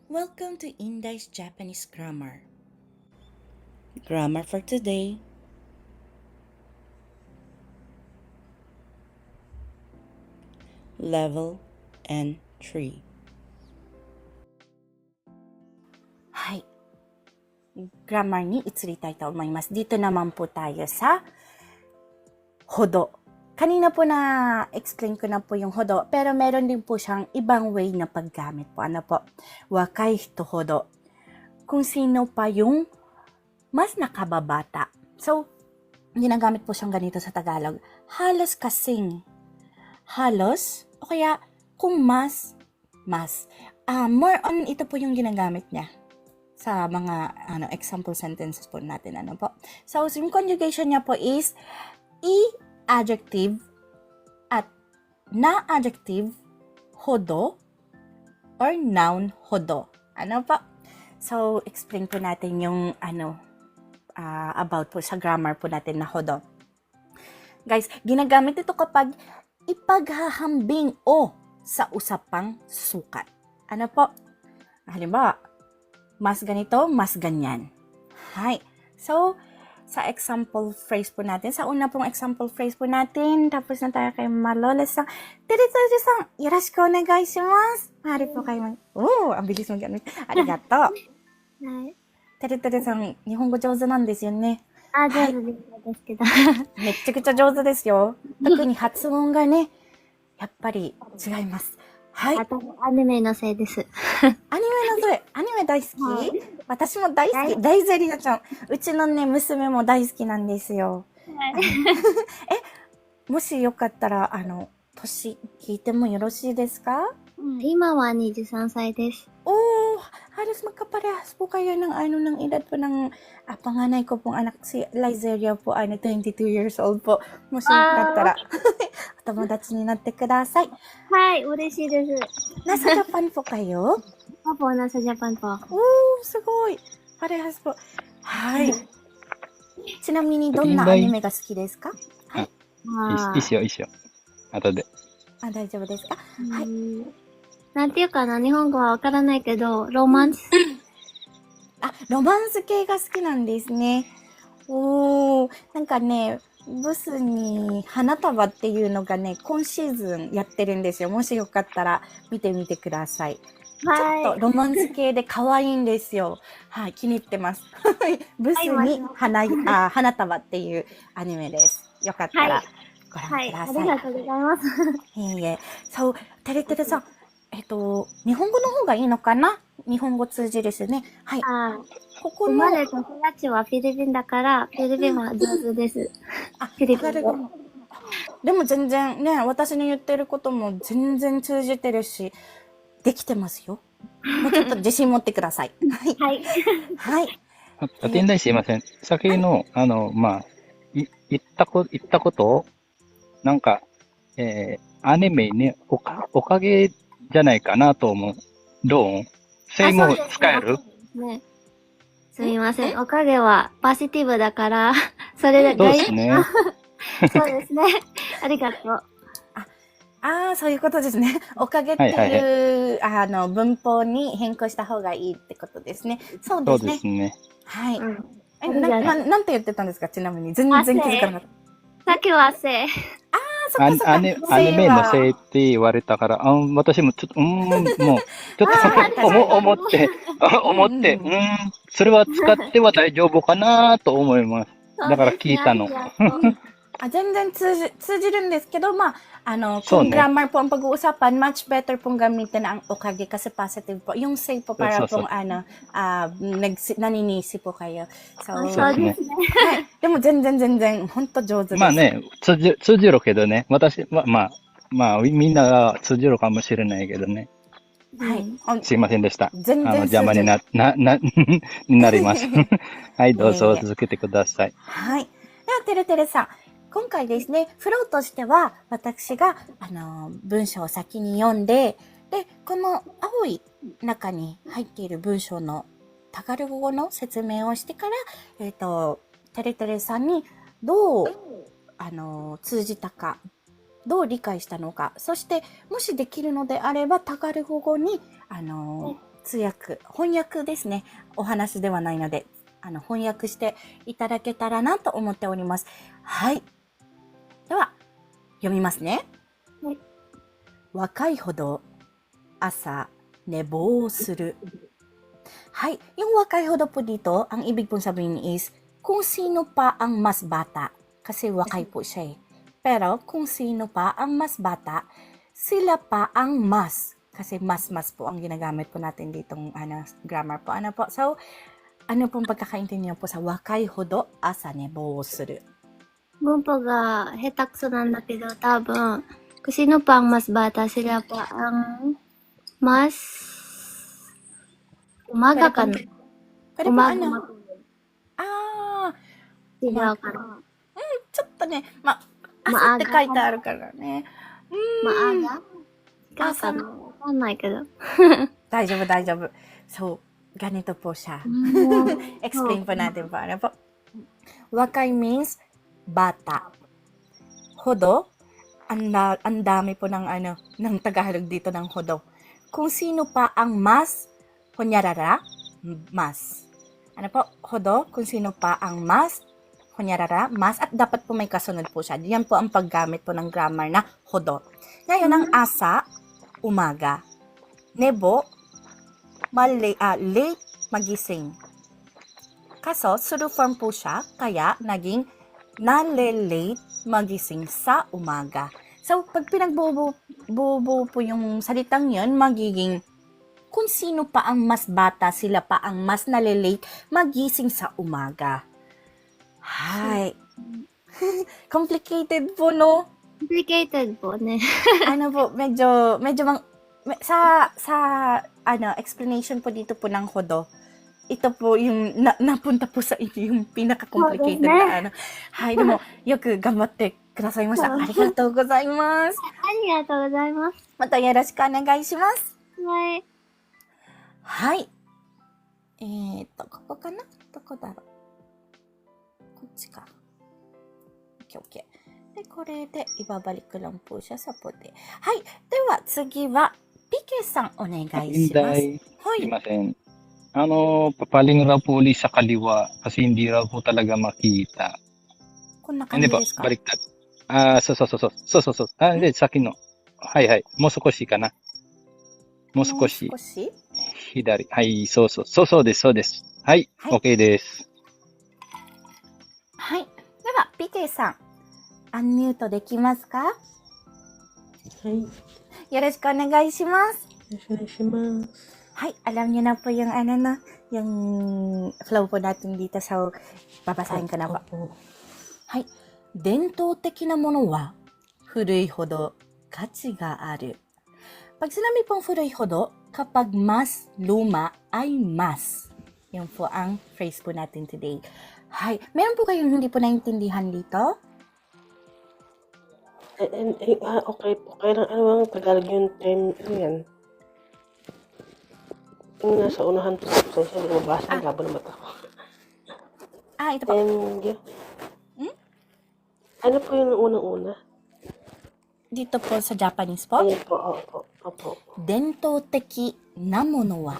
Welcome to Indai's Japanese Grammar. Grammar for today. Level N3. はい。Grammar に移りたいと思います。Dito naman po tayo sa hodo. Kanina po na-explain ko na po yung hodo, pero meron din po siyang ibang way na paggamit po. Ano po? Wakai hito hodo. Kung sino pa yung mas nakababata. So, ginagamit po siyang ganito sa Tagalog. Halos kasing. Halos, o kaya kung mas. More on ito po yung ginagamit niya sa mga example sentences po natin. Ano po? So, yung conjugation niya po is adjective at na-adjective hodo or noun hodo. Ano po? So, explain po natin yung about po sa grammar po natin na hodo. Guys, ginagamit ito kapag ipaghahambing o sa usapang sukat. Ano po? Halimbawa, mas ganito, mas ganyan. Hi. So, sa example phrase po natin, sa una pong example phrase po natin, tapos na tayo kay Malola-san. Teritsuji-san, yoroshiku onegai shimasu. Maaari po kayo ang bilis mo ganun. Arigato. Teritsuji-san, 日本語上手なんですよね。上手ですけど。めっちゃくちゃ上手ですよ。特に発音がね、やっぱり違います。はい。アニメのせいです。アニメ大好き、私も大好き。大ゼリアちゃん。うちのね、娘も大好きなんですよ。もしよかったら、年聞いてもよろしいですか？今は23歳です。Halos magkaparehas po kayo ng edad po ng panganay ko pong anak si Lizeria po 22 years old po. もしよかったらお友達になってください。はい、嬉しいです。Nasa Japan po kayo? Opo, nasa Japan po ako.すごい。parehas po. はい。ちなみにどんなアニメが好きですか？はい。いいっすよ。後で。大丈夫ですか？はい。なんていうかな、日本語はわからないけど、ロマンス。ロマンス系が好きなんですね。なんかね、ブスに花束っていうのがね、今シーズンやってるんですよ。もしよかったら見てみてください。はい。ちょっとロマンス系で可愛いんですよ。はい、気に入ってます。ブスに花束っていうアニメです。よかったらご覧ください。はい、ありがとうございます。そう、てれてれさん。日本語の方がいいのかな？日本語通じですね。はい。ここの。生まれた育ちはフィリピンだから、フィリピンは上手です。フィリピン語。でも全然ね、私の言ってることも全然通じてるし、できてますよ。もうちょっと自信持ってください。はい。はい。天台すいません。先の、言ったことを、なんか、アニメにおかげじゃないかなと思う。どう？それも使える？ね。すみません。おかげはポジティブだから、それでそうですね。そうですね。ありがとう。そういうことですね。おかげっていう、文法に変更した方がいいってことですね。そうですね。そうですね。はい。なんて言ってたんですか？ちなみに。全然気づかなかった。さっきはせ。アニメのせいって言われたから、私もちょっと、もう、ちょっと思って、それは使っては大丈夫かなと思います。だから聞いたの。全然通じるんですけど、kung grammar po ang pag-uusapan, much better pong gamitin ang okage kasi positive po. Yung say po para pong naninisi po kayo. So, でも全然、ほんと上手です。まあね、通じるけどね。私、みんなが通じるかもしれないけどね。はい。すいませんでした。全然邪魔になります。はい、どうぞ続けてください。はい。では、てるてるさん。今回ですね、フローとしては、私が、文章を先に読んで、で、この青い中に入っている文章のタガル語の説明をしてから、てるてるさんにどう、通じたか、どう理解したのか、そして、もしできるのであれば、タガル語に、通訳、翻訳ですね。お話ではないので、翻訳していただけたらなと思っております。はい。では、読みますね。はい。若いほどasa, 寝坊する. Hay, yung wakay hodo po dito, ang ibig pong sabihin is, kung sino pa ang mas bata. Kasi wakay po siya eh. Pero, kung sino pa ang mas bata, sila pa ang mas. Kasi mas po ang ginagamit po natin ditong grammar po. So, ano pong pagkakaintindihan po sa wakay hodo asa nebou suru? 文法が下手くそなんだけど、多分、sino pa ang mas bata, sila pa ang mas umaga ka na. Pero po Umaga ano? matulog. Sila ka na. ちょっとね、朝って書いてあるからね。Maaga? Ikaw ka na. わかんないけど。大丈夫。So, ganito po siya. Explain po natin po. Ano po? Wakay means bata. Hodo, ang dami po ng Tagalog dito ng hodo. Kung sino pa ang mas, hunyarara, mas. Ano po? Hodo, kung sino pa ang mas, hunyarara, mas, at dapat po may kasunod po siya. Diyan po ang paggamit po ng grammar na hodo. Ngayon, ang asa, umaga. Nebo, late, magising. Kaso, suru form po siya, kaya naging nale-late magising sa umaga. So, pag pinagbubuo po yung salitang yun, magiging kung sino pa ang mas bata, sila pa ang mas nale-late magising sa umaga. Hi. Complicated po, no? Complicated po, ne. Medyo explanation po dito po ng hodo. Ito po yung napunta po sa inyo yung pinaka-complicated naはい、でもよく頑張ってくださいました。ありがとうございます。ありがとうございます。またよろしくお願いします。はい。はい。ここかな？どこだろう？こっちか。OK。で、これでibabalik ko lang po siya sa puti. はい。では次はピケさんお願いします。はい。すいません。papaling raw po ulit sa kaliwa kasi hindi raw po talaga makita. こんな感じ Hindi ですか? po, baliktad. そう。で、先の。はい。もう少しかな。もう少し。左。はい、そうです。はい、OK です。はい。では、ピケさん、アンミュートできますか? はい。よろしくお願いします。よろしくお願いします。Hay, alam niyo na po yung yung flow po natin dito. So, babasahin ko na po. Hay, 伝統的なものは古いほど価値がある. Pag sinabi pong 古いほど, kapag mas luma ay mas. Yun po ang phrase po natin today. Hay, meron po kayong hindi po naintindihan dito? Okay po. Kaya lang, ano ang Tagalog yung term, yan? Yung nasa unahan po sa siya, lumabasa, labo na mata ko. Ito po. Ano po yung unang-una? Dito po sa Japanese po? Ayan po, opo. 伝統的なものは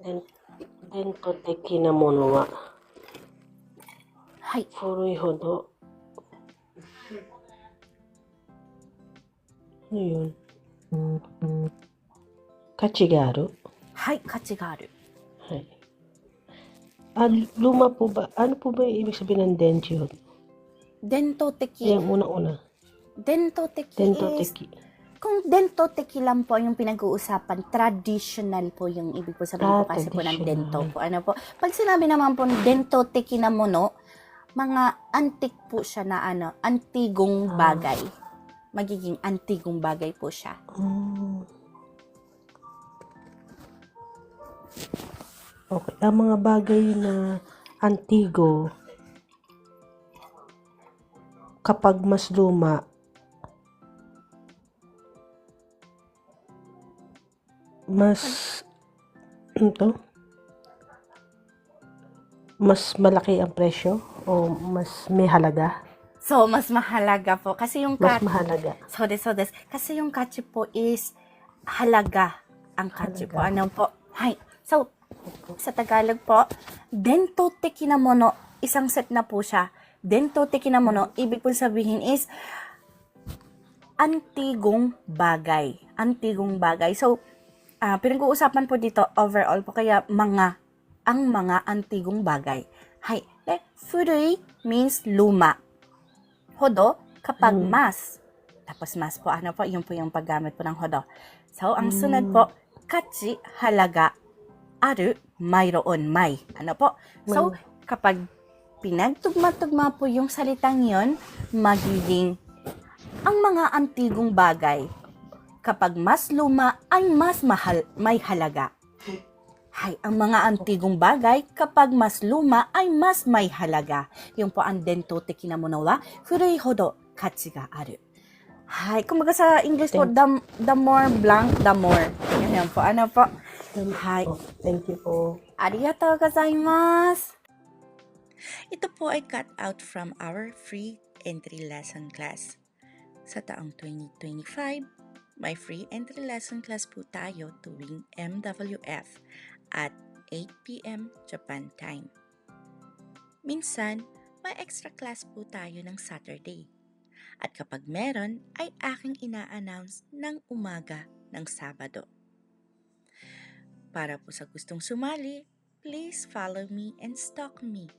伝統的なものは、はい。古いほど、ano yun? 価値がある? はい、価値がある. Hay. Luma po ba? Ano po ba yung ibig sabihin ng denji? 伝統的. Yung una-una. 伝統的 is, kung 伝統的lang po yung pinag-uusapan, traditional po yung ibig po sabihin po kasi po ng dento po. Ano po? Pag sinabi naman po ng 伝統的なもの, mga antique po siya na antigong bagay. Magiging antigong bagay po siya. Okay. Ang mga bagay na antigo, kapag mas luma, mas malaki ang presyo o mas may halaga? So, mas mahalaga po. Kasi yung mas mahalaga. So des. Kasi yung kachi po is halaga. Ang kachi po, Halaga. ano po? Hay. So, sa Tagalog po, dento teki na mono, isang set na po siya. Dento teki na mono, ibig po sabihin is, antigong bagay. Antigong bagay. So, pinag-uusapan po dito, overall po, kaya ang mga antigong bagay. Hay. Furui means luma. Hodo, kapag mas. Tapos mas po, ano po, yun po yung paggamit po ng hodo. So, ang sunod po, kachi, halaga, aru, mayroon, may. Ano po? So, kapag pinagtugma-tugma po yung salitang yon, magiging ang mga antigong bagay, kapag mas luma ay mas mahal, may halaga. Hay, ang mga antigong bagay, kapag mas luma ay mas may halaga. Yung po ang dento teki na mono wa, furui hodo kachi ga aru. Hay, kumbaga sa English po, the more blank, the more. Yan po, ano po? Hay. Thank you po. Arigatou gozaimasu. Ito po ay cut out from our free entry lesson class. Sa taong 2025, may free entry lesson class po tayo tuwing MWF at 8 p.m. Japan time. Minsan, may extra class po tayo ng Saturday. At kapag meron, ay aking ina-announce ng umaga ng Sabado. Para po sa gustong sumali, please follow me and stalk me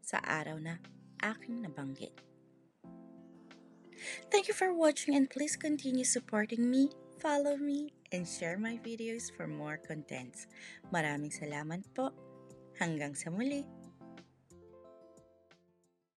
sa araw na aking nabanggit. Thank you for watching and please continue supporting me, follow me, and share my videos for more contents. Maraming salamat po. Hanggang sa muli.